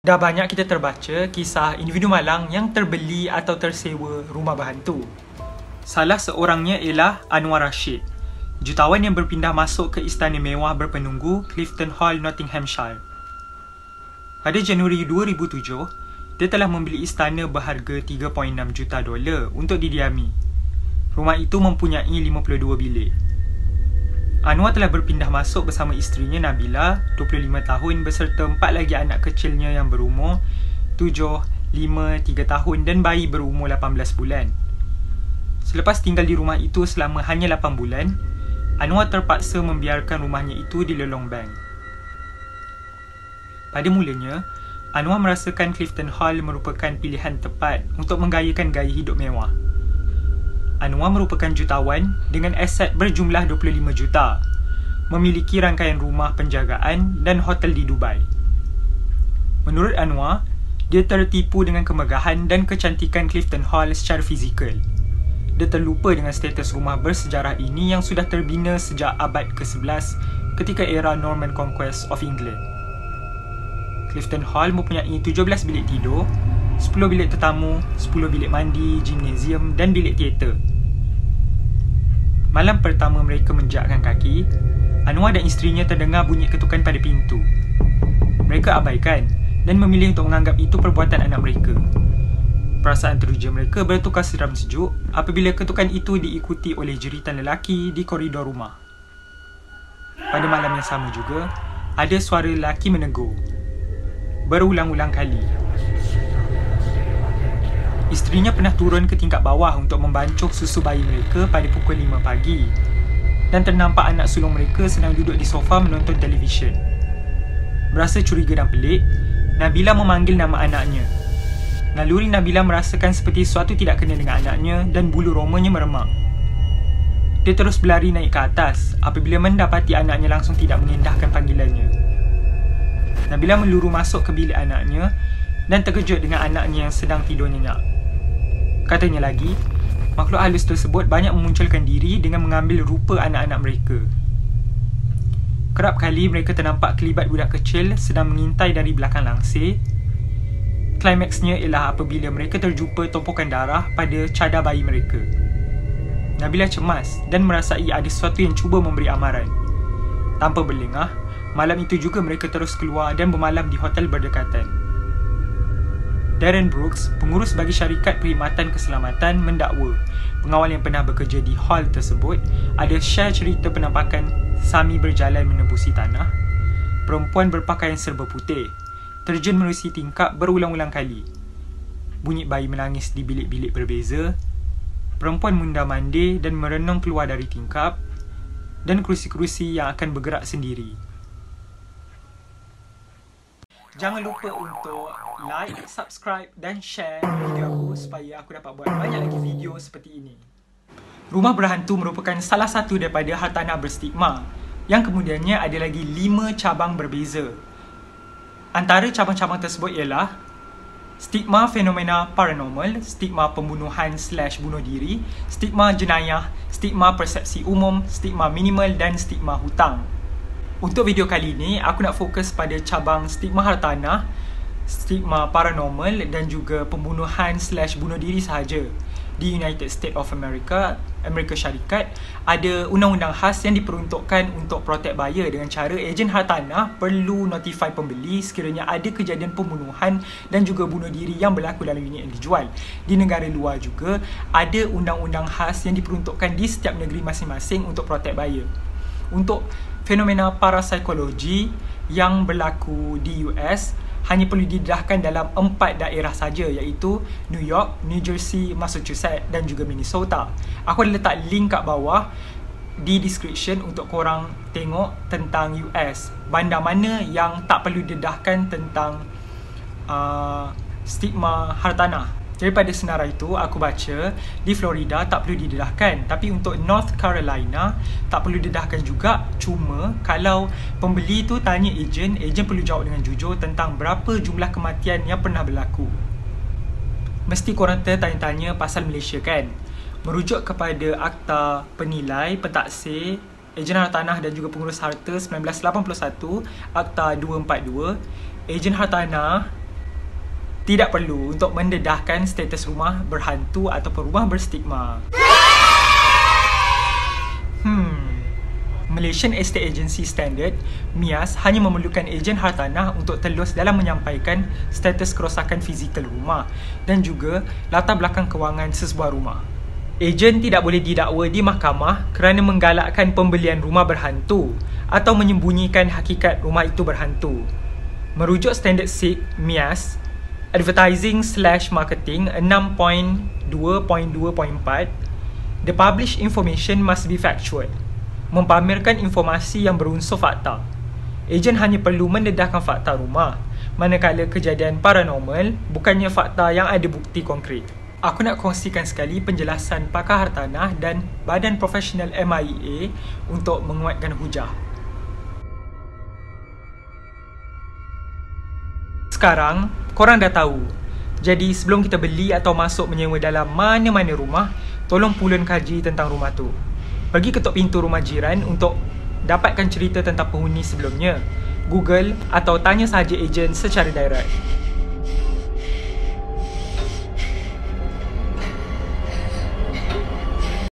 Dah banyak kita terbaca kisah individu malang yang terbeli atau tersewa rumah berhantu. Salah seorangnya ialah Anwar Rashid, jutawan yang berpindah masuk ke istana mewah berpenunggu Clifton Hall, Nottinghamshire. Pada Januari 2007, dia telah membeli istana berharga $3.6 juta untuk didiami. Rumah itu mempunyai 52 bilik. Anwar telah berpindah masuk bersama isterinya Nabila, 25 tahun beserta 4 lagi anak kecilnya yang berumur 7, 5, 3 tahun dan bayi berumur 18 bulan. Selepas tinggal di rumah itu selama hanya 8 bulan, Anwar terpaksa membiarkan rumahnya itu di lelong bank. Pada mulanya, Anwar merasakan Clifton Hall merupakan pilihan tepat untuk menggayakan gaya hidup mewah. Anwar merupakan jutawan dengan aset berjumlah 25 juta, memiliki rangkaian rumah penjagaan dan hotel di Dubai. Menurut Anwar, dia tertipu dengan kemegahan dan kecantikan Clifton Hall secara fizikal. Dia terlupa dengan status rumah bersejarah ini yang sudah terbina sejak abad ke-11 ketika era Norman Conquest of England. Clifton Hall mempunyai 17 bilik tidur, 10 bilik tetamu, 10 bilik mandi, gimnasium dan bilik teater. Malam pertama mereka menjakkan kaki, Anwar dan isterinya terdengar bunyi ketukan pada pintu. Mereka abaikan dan memilih untuk menganggap itu perbuatan anak mereka. Perasaan teruja mereka bertukar seram sejuk apabila ketukan itu diikuti oleh jeritan lelaki di koridor rumah. Pada malam yang sama juga, ada suara lelaki menegur berulang-ulang kali. Isterinya pernah turun ke tingkat bawah untuk membancuh susu bayi mereka pada pukul 5 pagi dan ternampak anak sulung mereka sedang duduk di sofa menonton televisyen. Berasa curiga dan pelik, Nabila memanggil nama anaknya. Naluri Nabila merasakan seperti sesuatu tidak kena dengan anaknya dan bulu romanya meremak. Dia terus berlari naik ke atas apabila mendapati anaknya langsung tidak mengendahkan panggilannya. Nabila meluru masuk ke bilik anaknya dan terkejut dengan anaknya yang sedang tidur nyenyak. Katanya lagi, makhluk halus tersebut banyak memunculkan diri dengan mengambil rupa anak-anak mereka. Kerap kali mereka ternampak kelibat budak kecil sedang mengintai dari belakang langsir. Klimaksnya ialah apabila mereka terjumpa tumpukan darah pada cadar bayi mereka. Nabila cemas dan merasai ada sesuatu yang cuba memberi amaran. Tanpa berlengah, malam itu juga mereka terus keluar dan bermalam di hotel berdekatan. Darren Brooks, pengurus bagi syarikat perkhidmatan keselamatan, mendakwa pengawal yang pernah bekerja di hall tersebut ada share cerita penampakan Sami berjalan menembusi tanah, perempuan berpakaian serba putih, terjun menerusi tingkap berulang-ulang kali, bunyi bayi menangis di bilik-bilik berbeza, perempuan mundar-mandir dan merenung keluar dari tingkap, dan kerusi-kerusi yang akan bergerak sendiri. Jangan lupa untuk like, subscribe dan share video aku supaya aku dapat buat banyak lagi video seperti ini. Rumah berhantu merupakan salah satu daripada hartanah berstigma yang kemudiannya ada lagi 5 cabang berbeza. Antara cabang-cabang tersebut ialah stigma fenomena paranormal, stigma pembunuhan/bunuh diri, stigma jenayah, stigma persepsi umum, stigma minimal dan stigma hutang. Untuk video kali ini, aku nak fokus pada cabang stigma hartanah, stigma paranormal dan juga pembunuhan/bunuh diri sahaja. Di United States of America, Amerika Syarikat, ada undang-undang khas yang diperuntukkan untuk protect buyer dengan cara ejen hartanah perlu notify pembeli sekiranya ada kejadian pembunuhan dan juga bunuh diri yang berlaku dalam unit yang dijual. Di negara luar juga, ada undang-undang khas yang diperuntukkan di setiap negeri masing-masing untuk protect buyer. Untuk fenomena parapsikologi yang berlaku di US hanya perlu didedahkan dalam 4 daerah saja, iaitu New York, New Jersey, Massachusetts dan juga Minnesota. Aku ada letak link kat bawah di description untuk korang tengok tentang US, bandar mana yang tak perlu didedahkan tentang stigma hartanah. Daripada senarai itu, aku baca di Florida tak perlu didedahkan, tapi untuk North Carolina tak perlu didedahkan juga. Cuma kalau pembeli tu tanya ejen perlu jawab dengan jujur tentang berapa jumlah kematian yang pernah berlaku. Mesti korang tanya-tanya pasal Malaysia kan? Merujuk kepada Akta Penilai, Pentaksir, Ejen Hartanah dan juga Pengurus Harta 1981, Akta 242, ejen hartanah Tidak perlu untuk mendedahkan status rumah berhantu ataupun rumah berstigma. Malaysian Estate Agency Standard (MIAS) hanya memerlukan ejen hartanah untuk telus dalam menyampaikan status kerosakan fizikal rumah dan juga latar belakang kewangan sesebuah rumah. Ejen tidak boleh didakwa di mahkamah kerana menggalakkan pembelian rumah berhantu atau menyembunyikan hakikat rumah itu berhantu. Merujuk Standard SIG (MIAS), Advertising/Marketing 6.2.2.4, the published information must be factual. Mempamerkan informasi yang berunsur fakta. Ejen hanya perlu mendedahkan fakta rumah, manakala kejadian paranormal bukannya fakta yang ada bukti konkret. Aku nak kongsikan sekali penjelasan pakar hartanah dan Badan Profesional MIA untuk menguatkan hujah. Sekarang, korang dah tahu. Jadi sebelum kita beli atau masuk menyewa dalam mana-mana rumah, tolong pulun kaji tentang rumah tu. Pergi ketuk pintu rumah jiran untuk dapatkan cerita tentang penghuni sebelumnya. Google atau tanya sahaja ejen secara direct.